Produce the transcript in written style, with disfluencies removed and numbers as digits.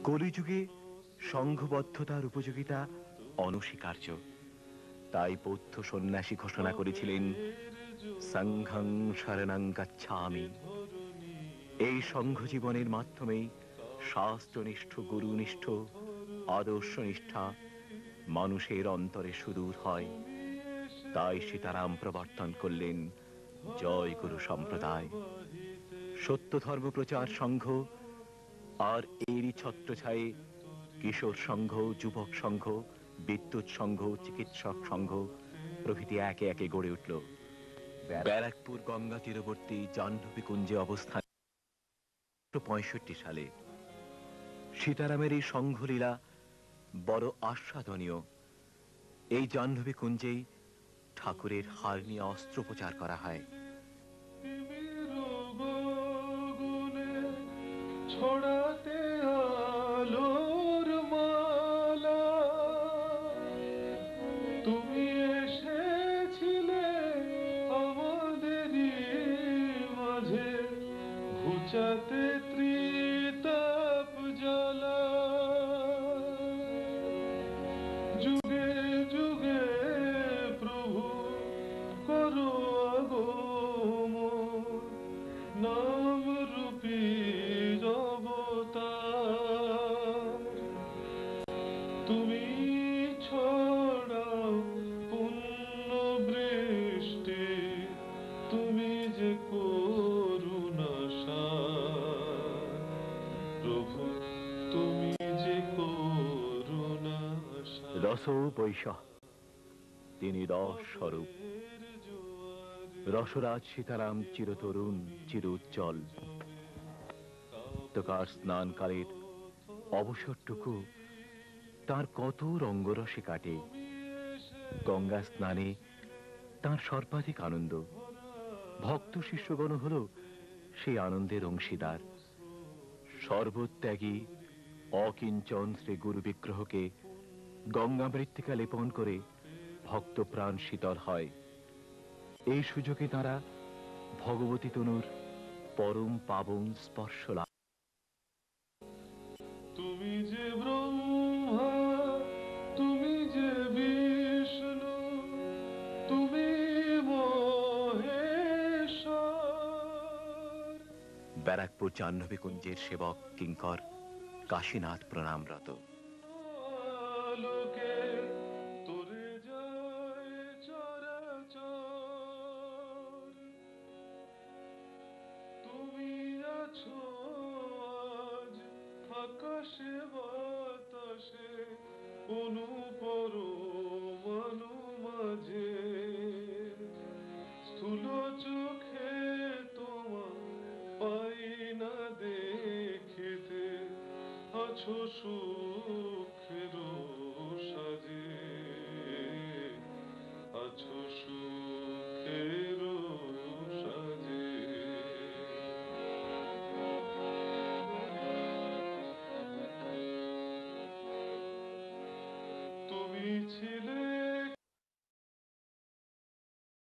কলিযুগে সংঘবদ্ধতার উপযোগিতা অনস্বীকার্য। তাই বৌদ্ধ সন্ন্যাসী ঘোষণা করেছিলেন, সংঘং শরণং গচ্ছামি। এই সংঘ জীবনের মাধ্যমেই শাস্ত্রনিষ্ঠ, গুরুনিষ্ঠ, আদর্শনিষ্ঠা মানুষের অন্তরে সুদূর হয়। তাই সীতারাম প্রবর্তন করলেন জয় গুরু সম্প্রদায়। সত্য ধর্ম প্রচার সংঘ আর এরই ছত্রছায়ে কিশোর সংঘ, যুবক সংঘ, বিদ্যুৎ সংঘ, চিকিৎসক সংঘ প্রভৃতি একে একে গড়ে উঠল। ব্যারাকপুর গঙ্গা তীরবর্তী জাহ্নবী কুঞ্জে অবস্থান ১৯৬৫ সালে। সীতারামের এই সংঘলীলা বড় আস্বাদনীয়। এই জাহ্নবী কুঞ্জেই ঠাকুরের হার্নিয়া অস্ত্রোপচার করা হয়। ছড়াতে আলোর মালা, তুমি এসেছিলে আমাদেরই মাঝে, ঘুচাতে ত্রিতাপ জ্বালা। যুগে যুগে প্রভু করো আগমন, নাম রূপী তুমি ছড়াও পুণ্য বৃষ্টি, তুমি যে করুণা সার, প্রভু তুমি যে করুণা সার। রস বৈশাখ, তিনি রস স্বরূপ। রসরাজ সীতারাম চিরতরুণ, চির উজ্জ্বল। তোকার স্নানকালের অবসরটুকু তার কত রঙ্গরসে কাটে। গঙ্গা স্নানে তার সর্বাধিক আনন্দ। ভক্ত শিষ্যগণ হল সেই আনন্দের অংশীদার। সর্বত্যাগী অকিঞ্চন শ্রী গুরু বিগ্রহকে গঙ্গা মৃত্তিকা লেপন করে ভক্ত প্রাণ শীতল হয়। এই সুযোগে তারা ভগবতী তনুর পরম পাবন স্পর্শ লাভ। তুমি যে ব্রহ্মা, তুমি যে বিষ্ণু, তুমি মহেশ্বর। ব্যারাকপুর জাহ্নবী কুঞ্জের সেবক কিঙ্কর কাশীনাথ প্রণামরত। লোকে তোরে যায় চরাচর, তুমি আছো আজ আকাশে বাতাসে।